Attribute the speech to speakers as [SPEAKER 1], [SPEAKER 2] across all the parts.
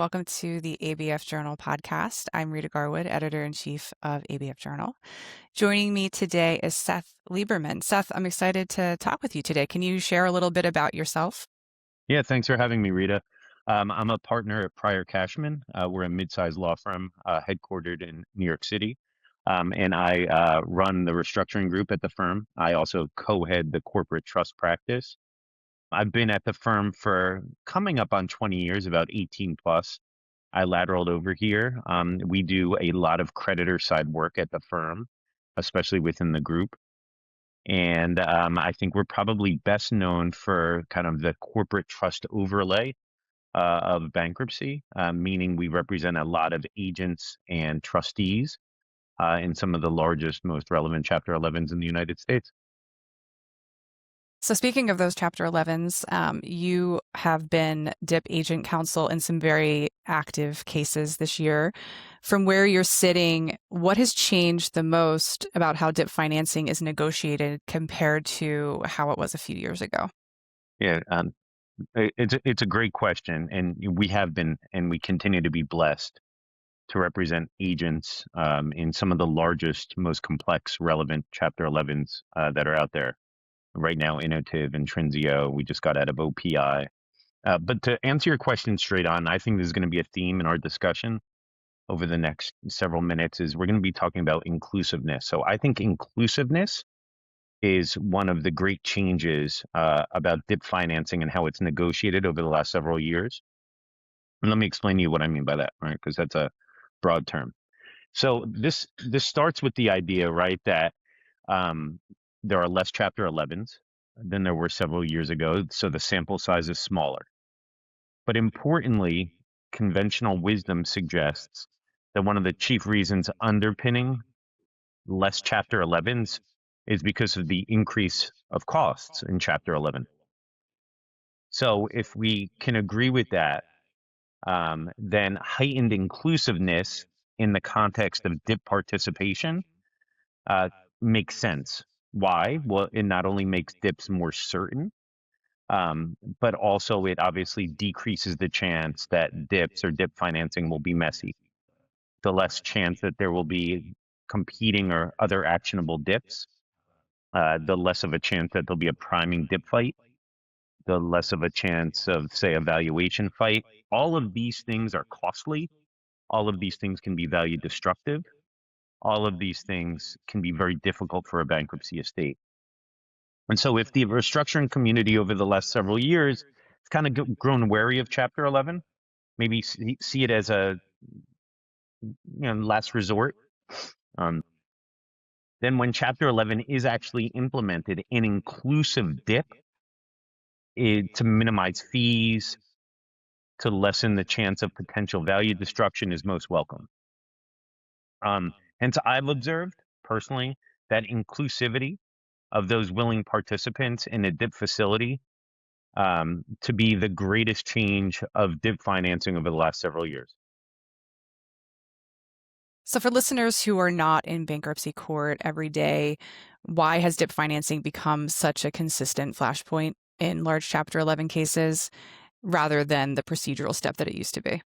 [SPEAKER 1] Welcome to the ABF Journal Podcast. I'm Rita Garwood, editor-in-chief of ABF Journal. Joining me today is Seth Lieberman. Seth, I'm excited to talk with you today. Can you share a little bit about yourself?
[SPEAKER 2] Yeah, thanks for having me, Rita. I'm a partner at Pryor Cashman. We're a mid-sized law firm headquartered in New York City. And I run the restructuring group at the firm. I also co-head the corporate trust practice. I've been at the firm for coming up on 20 years, about 18 plus. I lateraled over here. We do a lot of creditor side work at the firm, especially within the group. And I think we're probably best known for kind of the corporate trust overlay of bankruptcy, meaning we represent a lot of agents and trustees in some of the largest, most relevant Chapter 11s in the United States.
[SPEAKER 1] So speaking of those Chapter 11s, you have been DIP agent counsel in some very active cases this year. From where you're sitting, what has changed the most about how DIP financing is negotiated compared to how it was a few years ago?
[SPEAKER 2] Yeah, it's a great question, and we have been, and we continue to be blessed to represent agents in some of the largest, most complex, relevant Chapter 11s that are out there. Right now, Innotiv and Trinseo, we just got out of OPI. But to answer your question straight on, I think there's going to be a theme in our discussion over the next several minutes is we're going to be talking about inclusiveness. So I think inclusiveness is one of the great changes about DIP financing and how it's negotiated over the last several years. And let me explain to you what I mean by that, right? Because that's a broad term. So this starts with the idea, right, that there are less Chapter 11s than there were several years ago, so the sample size is smaller. But importantly, conventional wisdom suggests that one of the chief reasons underpinning less Chapter 11s is because of the increase of costs in Chapter 11. So if we can agree with that, then heightened inclusiveness in the context of DIP participation makes sense. Why? Well, it not only makes DIPs more certain, but also it obviously decreases the chance that DIPs or DIP financing will be messy. The less chance that there will be competing or other actionable DIPs, the less of a chance that there'll be a priming DIP fight, the less of a chance of, say, a valuation fight. All of these things are costly. All of these things can be value destructive. All of these things can be very difficult for a bankruptcy estate. And so if the restructuring community over the last several years has kind of grown wary of Chapter 11, maybe see it as a last resort, then when Chapter 11 is actually implemented, an inclusive DIP to minimize fees, to lessen the chance of potential value destruction is most welcome. Hence, I've observed personally that inclusivity of those willing participants in a DIP facility to be the greatest change of DIP financing over the last several years.
[SPEAKER 1] So for listeners who are not in bankruptcy court every day, why has DIP financing become such a consistent flashpoint in large Chapter 11 cases rather than the procedural step that it used to be?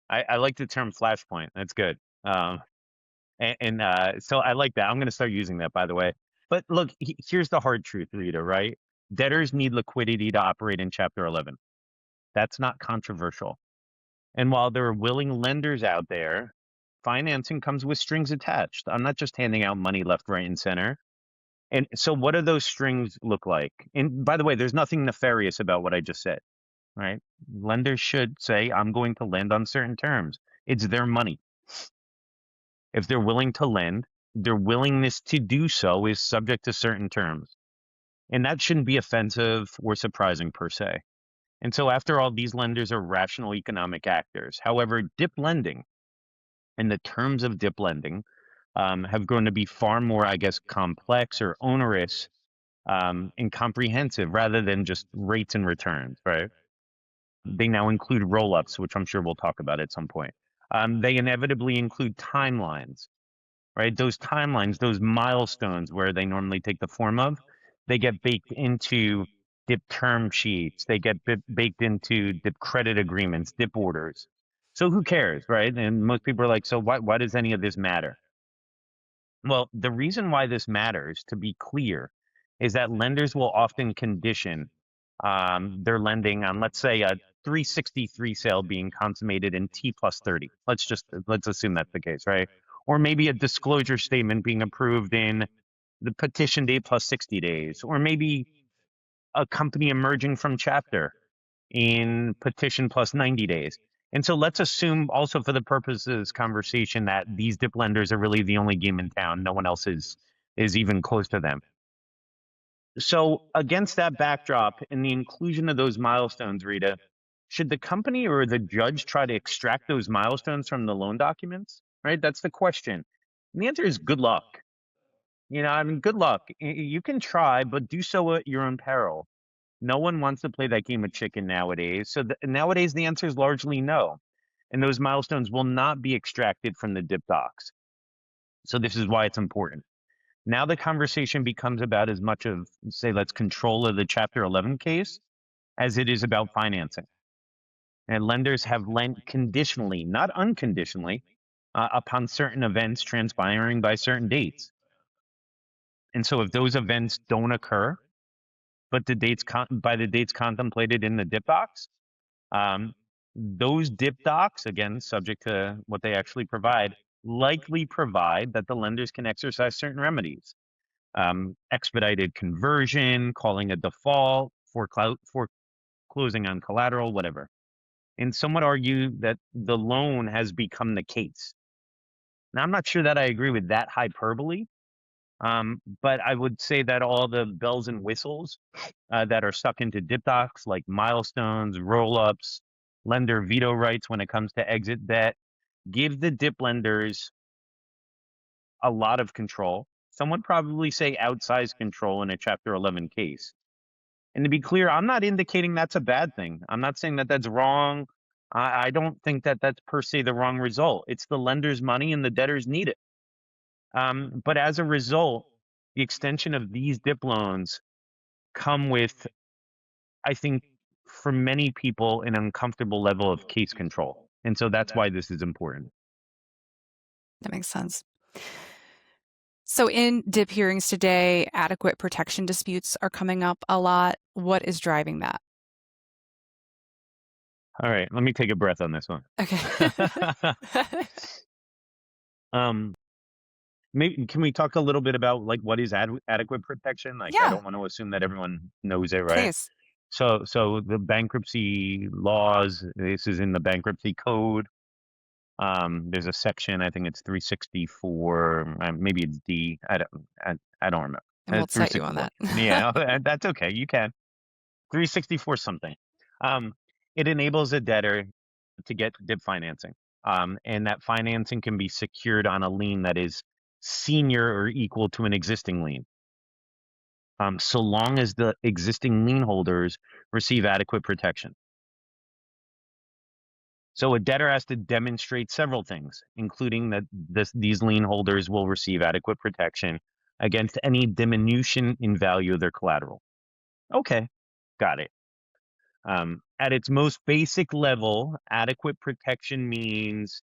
[SPEAKER 2] I like the term flashpoint. That's good. So I like that. I'm going to start using that, by the way. But look, here's the hard truth, Rita, right? Debtors need liquidity to operate in Chapter 11. That's not controversial. And while there are willing lenders out there, financing comes with strings attached. I'm not just handing out money left, right, and center. And so what do those strings look like? And by the way, there's nothing nefarious about what I just said, right? Lenders should say, I'm going to lend on certain terms. It's their money. If they're willing to lend, their willingness to do so is subject to certain terms. And that shouldn't be offensive or surprising per se. And so after all, these lenders are rational economic actors. However, DIP lending and the terms of DIP lending have grown to be far more, I guess, complex or onerous and comprehensive rather than just rates and returns, right? They now include roll-ups, which I'm sure we'll talk about at some point. They inevitably include timelines, right? Those timelines, those milestones where they normally take the form of, they get baked into DIP term sheets. They get baked into DIP credit agreements, DIP orders. So who cares, right? And most people are like, so why does any of this matter? Well, the reason why this matters, to be clear, is that lenders will often condition their lending on, let's say, a 363 sale being consummated in T plus 30. Let's assume that's the case, right? Or maybe a disclosure statement being approved in the petition date plus 60 days, or maybe a company emerging from chapter in petition plus 90 days. And so let's assume also for the purpose of this conversation that these DIP lenders are really the only game in town. No one else is even close to them. So against that backdrop and the inclusion of those milestones, Rita, should the company or the judge try to extract those milestones from the loan documents? Right? That's the question. And the answer is good luck. Good luck. You can try, but do so at your own peril. No one wants to play that game of chicken nowadays. So nowadays, the answer is largely no. And those milestones will not be extracted from the DIP docs. So this is why it's important. Now the conversation becomes about as much of, say, let's control of the Chapter 11 case as it is about financing. And lenders have lent conditionally, not unconditionally, upon certain events transpiring by certain dates. And so if those events don't occur, but by the dates contemplated in the DIP docs, those DIP docs, again, subject to what they actually provide, likely provide that the lenders can exercise certain remedies. Expedited conversion, calling a default, foreclosing on collateral, whatever. And some would argue that the loan has become the case. Now, I'm not sure that I agree with that hyperbole, but I would say that all the bells and whistles that are stuck into DIP docs, like milestones, roll-ups, lender veto rights when it comes to exit debt, give the DIP lenders a lot of control. Some would probably say outsized control in a Chapter 11 case. And to be clear, I'm not indicating that's a bad thing. I'm not saying that that's wrong. I don't think that that's per se the wrong result. It's the lender's money and the debtors need it. But as a result, the extension of these DIP loans come with, I think, for many people, an uncomfortable level of case control. And so that's why this is important.
[SPEAKER 1] That makes sense. So in DIP hearings today, adequate protection disputes are coming up a lot. What is driving that?
[SPEAKER 2] All right, let me take a breath on this one.
[SPEAKER 1] Okay.
[SPEAKER 2] Maybe can we talk a little bit about like what is adequate protection? Like, I
[SPEAKER 1] Yeah,
[SPEAKER 2] don't want to assume that everyone knows it, right?
[SPEAKER 1] please.
[SPEAKER 2] So the bankruptcy laws, this is in the bankruptcy code. There's a section, I think it's 364, maybe it's D. I don't remember.
[SPEAKER 1] And we'll cite you on that.
[SPEAKER 2] Yeah, that's okay. You can. 364 something. It enables a debtor to get DIP financing. And that financing can be secured on a lien that is senior or equal to an existing lien. So long as the existing lien holders receive adequate protection. So a debtor has to demonstrate several things, including that these lien holders will receive adequate protection against any diminution in value of their collateral. Okay, got it. At its most basic level, adequate protection means,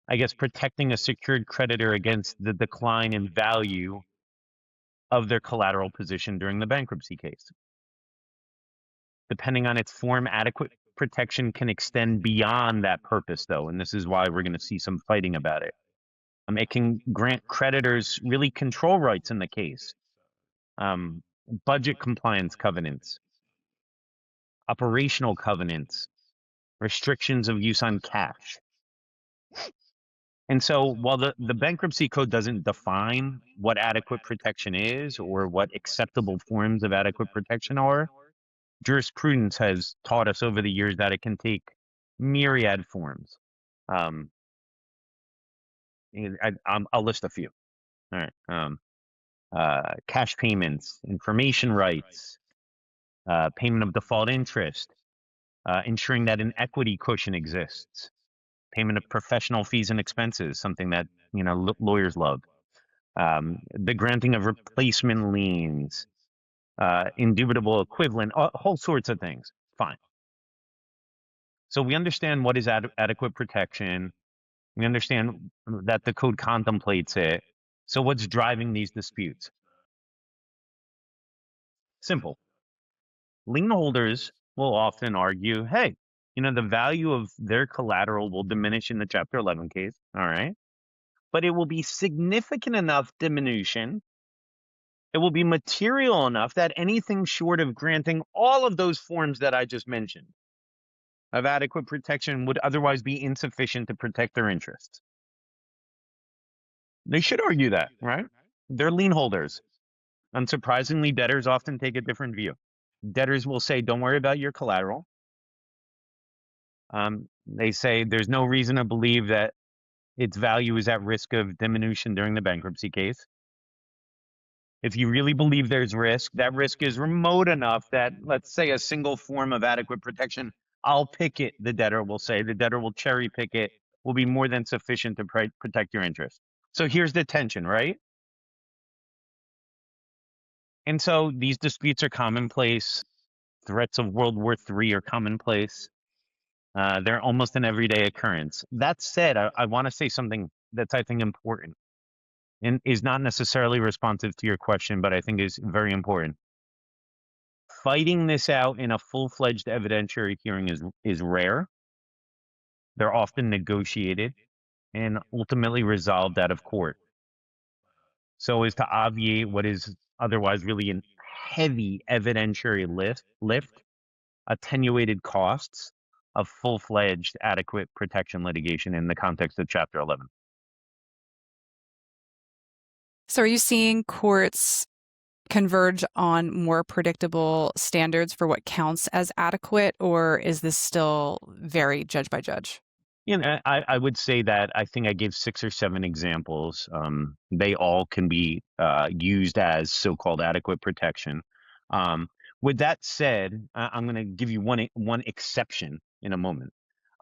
[SPEAKER 2] I guess, protecting a secured creditor against the decline in value of their collateral position during the bankruptcy case. Depending on its form, adequate protection can extend beyond that purpose, though, and this is why we're going to see some fighting about it. It can grant creditors really control rights in the case, budget compliance covenants, operational covenants, restrictions of use on cash. And so while the bankruptcy code doesn't define what adequate protection is or what acceptable forms of adequate protection are, jurisprudence has taught us over the years that it can take myriad forms. I'll list a few. All right. Cash payments, information rights, payment of default interest, ensuring that an equity cushion exists, payment of professional fees and expenses, something that lawyers love, the granting of replacement liens, indubitable equivalent, whole sorts of things. Fine. So we understand what is adequate protection. We understand that the code contemplates it. So what's driving these disputes? Simple. Lien holders will often argue, hey, the value of their collateral will diminish in the Chapter 11 case. All right. But it will be significant enough diminution. It will be material enough that anything short of granting all of those forms that I just mentioned of adequate protection would otherwise be insufficient to protect their interests. They should argue that, right? They're lien holders. Unsurprisingly, debtors often take a different view. Debtors will say, don't worry about your collateral. They say there's no reason to believe that its value is at risk of diminution during the bankruptcy case. If you really believe there's risk, that risk is remote enough that, let's say, a single form of adequate protection, I'll pick it, the debtor will say. The debtor will cherry pick it, will be more than sufficient to protect your interest. So here's the tension, right? And so these disputes are commonplace. Threats of World War III are commonplace. They're almost an everyday occurrence. That said, I want to say something that's, I think, important and is not necessarily responsive to your question, but I think is very important. Fighting this out in a full-fledged evidentiary hearing is rare. They're often negotiated and ultimately resolved out of court. So as to obviate what is otherwise really a heavy evidentiary lift, attenuated costs of full-fledged adequate protection litigation in the context of Chapter 11.
[SPEAKER 1] So are you seeing courts converge on more predictable standards for what counts as adequate, or is this still very judge by judge?
[SPEAKER 2] I would say that I think I gave 6 or 7 examples. They all can be used as so-called adequate protection. With that said, I'm going to give you one exception in a moment.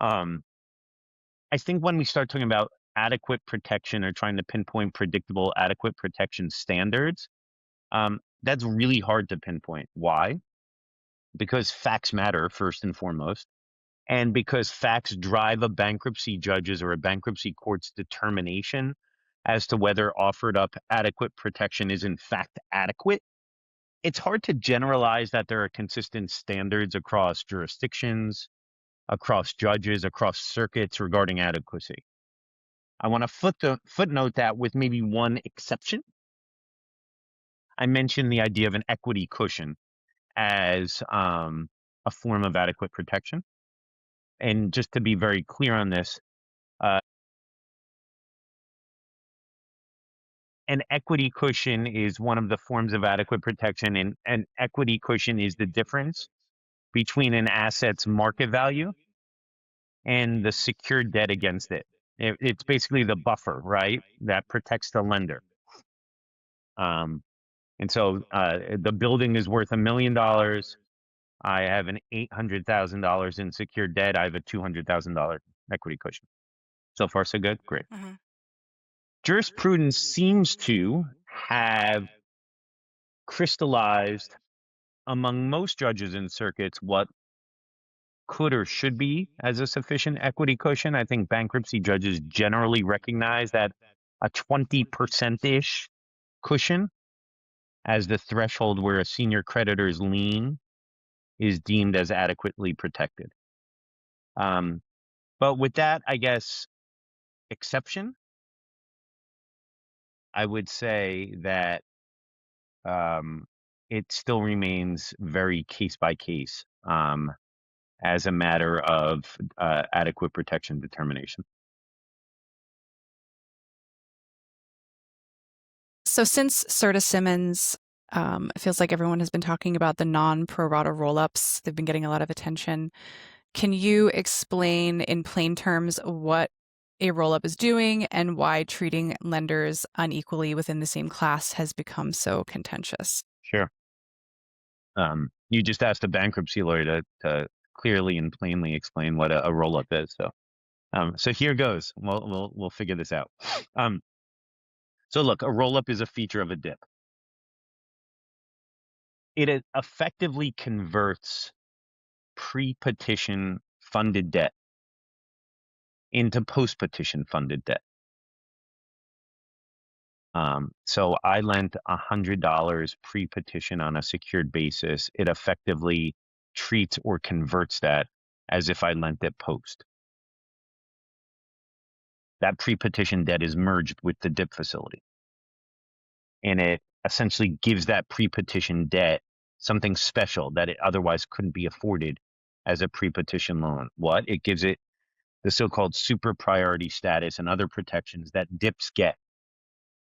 [SPEAKER 2] I think when we start talking about adequate protection or trying to pinpoint predictable adequate protection standards, that's really hard to pinpoint. Why? Because facts matter first and foremost, and because facts drive a bankruptcy judge's or a bankruptcy court's determination as to whether offered up adequate protection is in fact adequate. It's hard to generalize that there are consistent standards across jurisdictions, across judges, across circuits regarding adequacy. I want to footnote that with maybe one exception. I mentioned the idea of an equity cushion as a form of adequate protection. And just to be very clear on this, an equity cushion is one of the forms of adequate protection, and an equity cushion is the difference between an asset's market value and the secured debt against it. It's basically the buffer, right, that protects the lender. And so the building is worth $1 million. I have an $800,000 in secured debt. I have a $200,000 equity cushion. So far, so good. Great.
[SPEAKER 1] Mm-hmm.
[SPEAKER 2] Jurisprudence seems to have crystallized among most judges and circuits what could or should be as a sufficient equity cushion. I think bankruptcy judges generally recognize that a 20%-ish cushion as the threshold where a senior creditor's lien is deemed as adequately protected. But with that, I guess, exception, I would say that it still remains very case by case as a matter of adequate protection determination.
[SPEAKER 1] So since Serta Simmons, it feels like everyone has been talking about the non-pro rata roll-ups. They've been getting a lot of attention. Can you explain in plain terms what a roll-up is doing and why treating lenders unequally within the same class has become so contentious?
[SPEAKER 2] Sure. You just asked a bankruptcy lawyer to clearly and plainly explain what a roll-up is. So here goes. We'll figure this out. So look, a roll-up is a feature of a dip. it effectively converts pre-petition funded debt into post-petition funded debt. So I lent $100 pre-petition on a secured basis. It effectively treats or converts that as if I lent it post. That pre-petition debt is merged with the DIP facility. And it essentially gives that pre-petition debt something special that it otherwise couldn't be afforded as a pre-petition loan. What? It gives it the so-called super priority status and other protections that DIPs get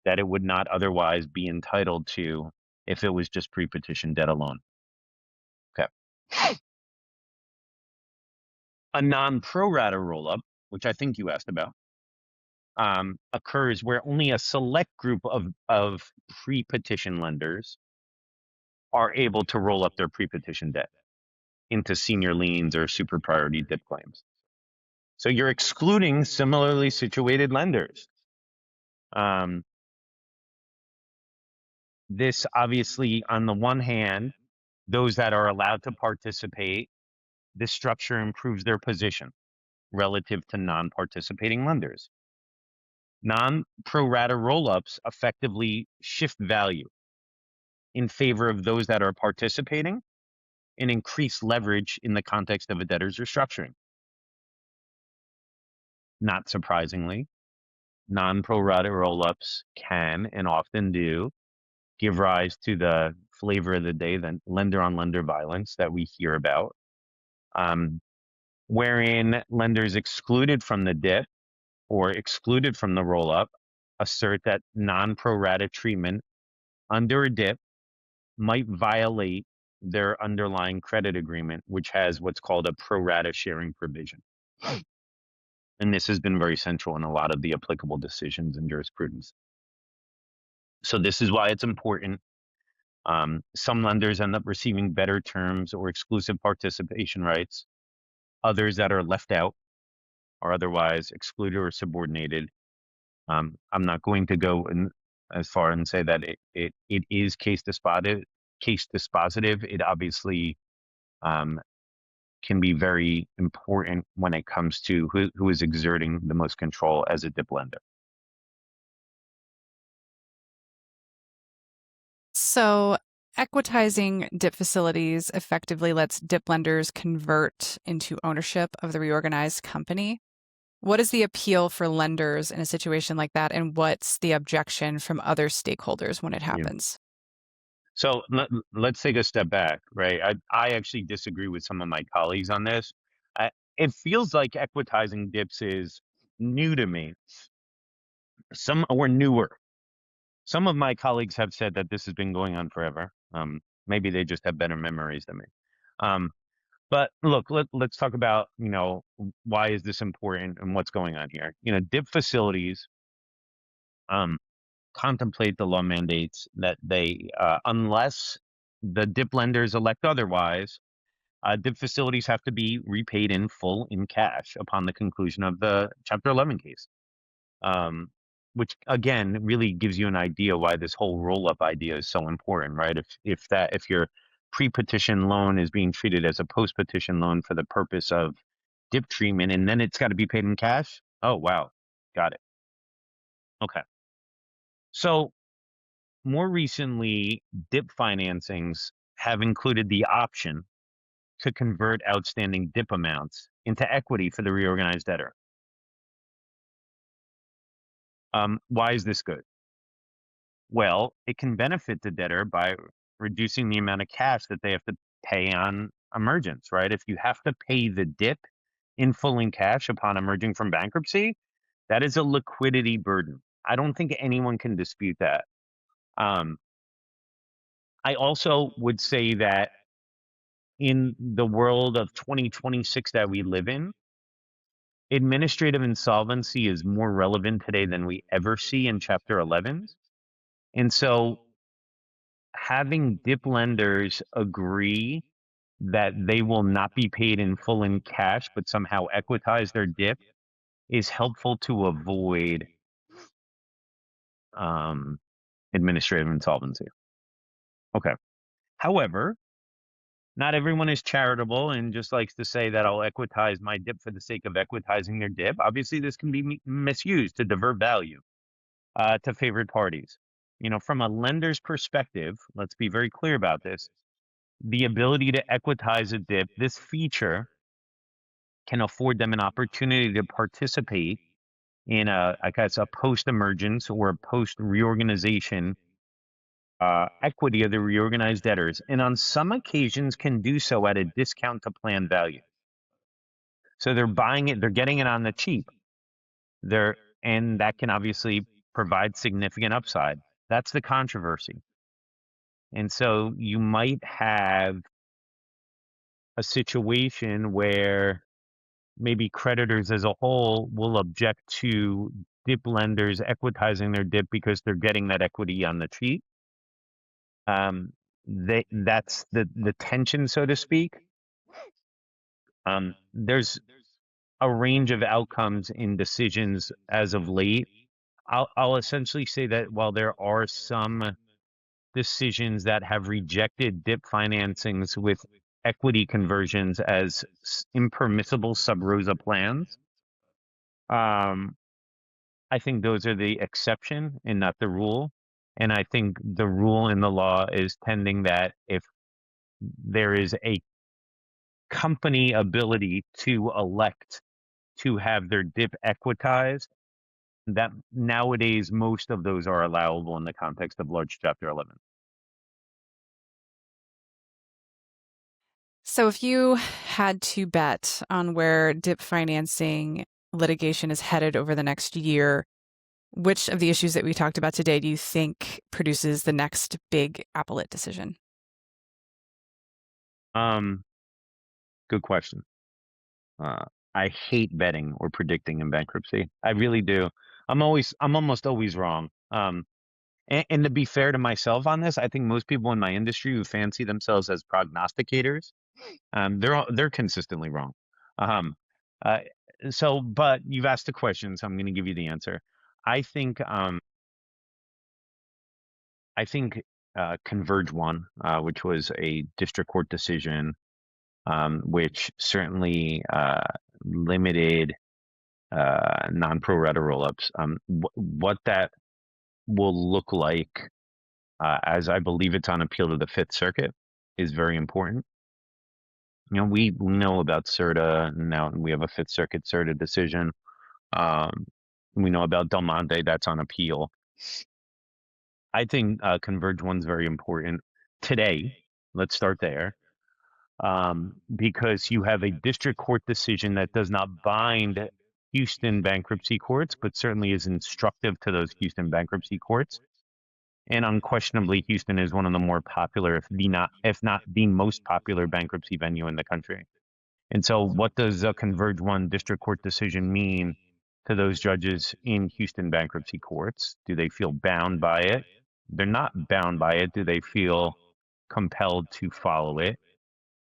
[SPEAKER 2] that it would not otherwise be entitled to if it was just pre-petition debt alone. Okay. A non-pro rata roll-up, which I think you asked about, occurs where only a select group of pre-petition lenders are able to roll up their pre-petition debt into senior liens or super priority DIP claims. So you're excluding similarly situated lenders. This obviously, on the one hand, those that are allowed to participate, this structure improves their position relative to non-participating lenders. Non-pro rata roll-ups effectively shift value in favor of those that are participating and increase leverage in the context of a debtor's restructuring. Not surprisingly, non-pro rata roll-ups can and often do give rise to the flavor of the day, the lender-on-lender violence that we hear about, wherein lenders excluded from the DIP or excluded from the roll-up assert that non-pro rata treatment under a DIP might violate their underlying credit agreement, which has what's called a pro rata sharing provision. And this has been very central in a lot of the applicable decisions in jurisprudence. So this is why it's important. Some lenders end up receiving better terms or exclusive participation rights. Others that are left out are otherwise excluded or subordinated. I'm not going to go as far and say that it is case dispositive. It obviously can be very important when it comes to who is exerting the most control as a DIP lender.
[SPEAKER 1] So equitizing DIP facilities effectively lets DIP lenders convert into ownership of the reorganized company. What is the appeal for lenders in a situation like that, and what's the objection from other stakeholders when it happens?
[SPEAKER 2] So let's take a step back, right? I actually disagree with some of my colleagues on this. It feels like equitizing DIPs is new to me. Some were newer. Some of my colleagues have said that this has been going on forever. Maybe they just have better memories than me. But look, let's talk about, why is this important and what's going on here? DIP facilities contemplate the law mandates that they, unless the DIP lenders elect otherwise, DIP facilities have to be repaid in full in cash upon the conclusion of the Chapter 11 case. Which again really gives you an idea why this whole roll-up idea is so important, right? If your pre-petition loan is being treated as a post-petition loan for the purpose of DIP treatment, and then it's got to be paid in cash. Oh wow, got it. Okay. So more recently, DIP financings have included the option to convert outstanding DIP amounts into equity for the reorganized debtor. Why is this good? Well, it can benefit the debtor by reducing the amount of cash that they have to pay on emergence, right? If you have to pay the DIP in full in cash upon emerging from bankruptcy, that is a liquidity burden. I don't think anyone can dispute that. I also would say that in the world of 2026 that we live in, administrative insolvency is more relevant today than we ever see in Chapter 11. And so having DIP lenders agree that they will not be paid in full in cash, but somehow equitize their DIP is helpful to avoid administrative insolvency. Okay. However, not everyone is charitable and just likes to say that I'll equitize my dip for the sake of equitizing their dip. Obviously, this can be misused to divert value to favored parties. From a lender's perspective, let's be very clear about this. The ability to equitize a dip, this feature can afford them an opportunity to participate in I guess, a post-emergence or a post-reorganization equity of the reorganized debtors, and on some occasions can do so at a discount to plan value. So they're buying it, they're getting it on the cheap. And that can obviously provide significant upside. That's the controversy. And so you might have a situation where maybe creditors as a whole will object to dip lenders equitizing their dip because they're getting that equity on the cheap. That's the tension, so to speak. There's a range of outcomes in decisions as of late. I'll essentially say that while there are some decisions that have rejected dip financings with equity conversions as impermissible sub rosa plans, I think those are the exception and not the rule. And I think the rule in the law is tending that if there is a company ability to elect to have their dip equitized, that nowadays most of those are allowable in the context of large Chapter 11.
[SPEAKER 1] So if you had to bet on where dip financing litigation is headed over the next year, which of the issues that we talked about today do you think produces the next big appellate decision?
[SPEAKER 2] Good question. I hate betting or predicting in bankruptcy. I really do. I'm almost always wrong. And to be fair to myself on this, I think most people in my industry who fancy themselves as prognosticators, they're consistently wrong. Um, uh, but you've asked the question, so I'm going to give you the answer. I think Converge one, which was a district court decision, which certainly limited non-pro rata roll-ups. What that will look like, as I believe it's on appeal to the Fifth Circuit, is very important. We know about CERTA now. We have a Fifth Circuit CERTA decision. We know about Del Monte, that's on appeal. I think Converge one's very important today. Let's start there. Because you have a district court decision that does not bind Houston bankruptcy courts, but certainly is instructive to those Houston bankruptcy courts. And unquestionably, Houston is one of the more popular, if not the most popular bankruptcy venue in the country. And so what does a Converge one district court decision mean to those judges in Houston bankruptcy courts? Do they feel bound by it? They're not bound by it. Do they feel compelled to follow it?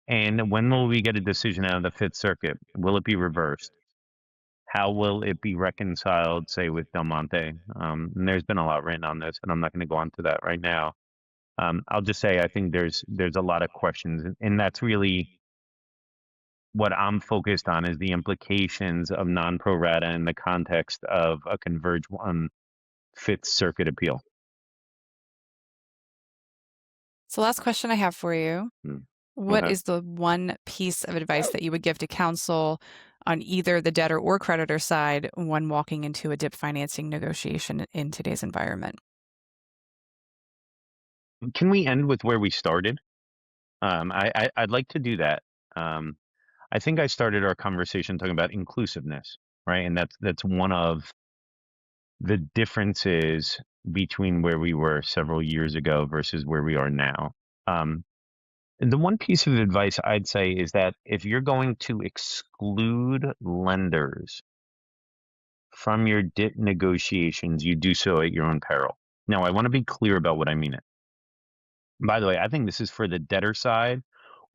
[SPEAKER 2] And when will we get a decision out of the Fifth Circuit? Will it be reversed? How will it be reconciled, say, with Del Monte? And there's been a lot written on this, and I'm not going to go into that right now. I'll just say I think there's a lot of questions, and that's really what I'm focused on is the implications of non-pro rata in the context of a Converge one Fifth Circuit appeal.
[SPEAKER 1] So last question I have for you. What
[SPEAKER 2] Okay.
[SPEAKER 1] is the one piece of advice that you would give to counsel on either the debtor or creditor side when walking into a dip financing negotiation in today's environment?
[SPEAKER 2] Can we end with where we started? I'd like to do that. I think I started our conversation talking about inclusiveness, right? And that's one of the differences between where we were several years ago versus where we are now. And the one piece of advice I'd say is that if you're going to exclude lenders from your dip negotiations, you do so at your own peril. Now, I want to be clear about what I mean. By the way, I think this is for the debtor side,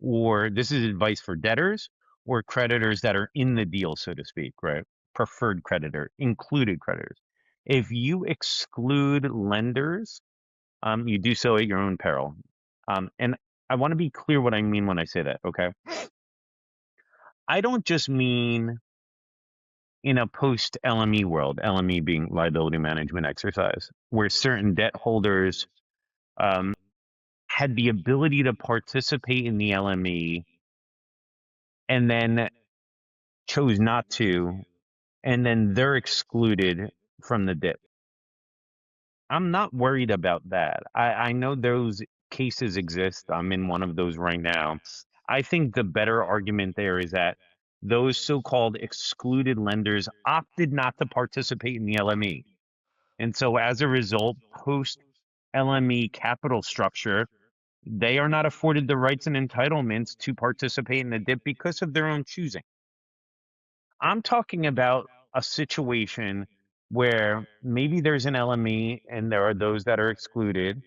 [SPEAKER 2] or this is advice for debtors or creditors that are in the deal, so to speak, right? Preferred creditor, included creditors. If you exclude lenders, you do so at your own peril. And I want to be clear what I mean when I say that, okay? I don't just mean in a post LME world, LME being liability management exercise, where certain debt holders um, had the ability to participate in the LME and then chose not to, and then they're excluded from the dip. I'm not worried about that. I know those cases exist. I'm in one of those right now. I think the better argument there is that those so-called excluded lenders opted not to participate in the LME. And so as a result, post LME capital structure, they are not afforded the rights and entitlements to participate in the dip because of their own choosing. I'm talking about a situation where maybe there's an LME and there are those that are excluded,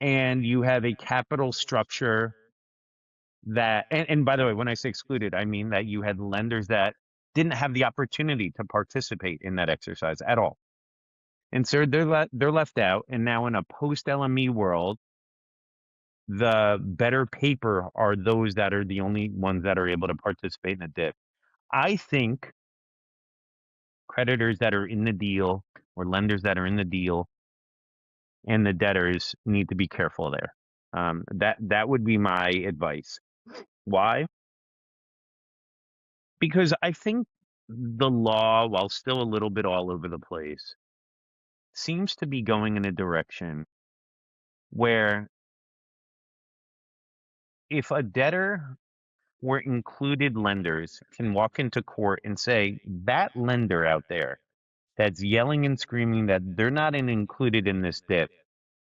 [SPEAKER 2] and you have a capital structure that, and by the way, when I say excluded, I mean that you had lenders that didn't have the opportunity to participate in that exercise at all. And so they're left out. And now in a post LME world, the better paper are those that are the only ones that are able to participate in the dip. I think creditors that are in the deal or lenders that are in the deal and the debtors need to be careful there. That would be my advice. Why? Because I think the law, while still a little bit all over the place, seems to be going in a direction where if a debtor or included lenders can walk into court and say, that lender out there that's yelling and screaming that they're not included in this dip,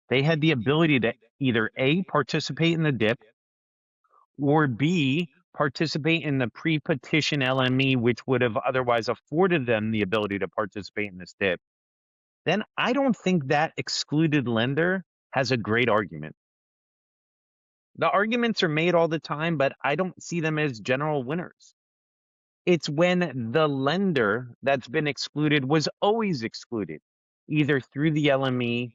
[SPEAKER 2] they had the ability to either A, participate in the dip, or B, participate in the pre-petition LME, which would have otherwise afforded them the ability to participate in this dip, then I don't think that excluded lender has a great argument. The arguments are made all the time, but I don't see them as general winners. It's when the lender that's been excluded was always excluded, either through the LME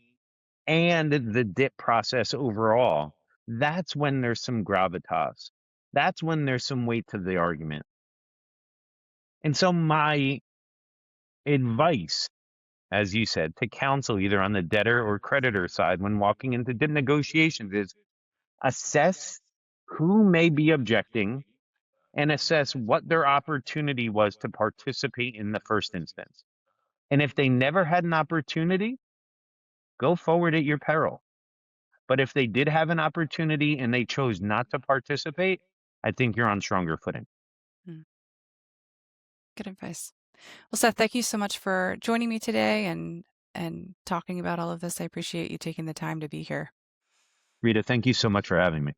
[SPEAKER 2] and the dip process overall. That's when there's some gravitas. That's when there's some weight to the argument. And so my advice, as you said, to counsel either on the debtor or creditor side when walking into dip negotiations is assess who may be objecting and assess what their opportunity was to participate in the first instance. And if they never had an opportunity, go forward at your peril. But if they did have an opportunity and they chose not to participate, I think you're on stronger footing.
[SPEAKER 1] Mm. Good advice. Well, Seth, thank you so much for joining me today and talking about all of this. I appreciate you taking the time to be here.
[SPEAKER 2] Rita, thank you so much for having me.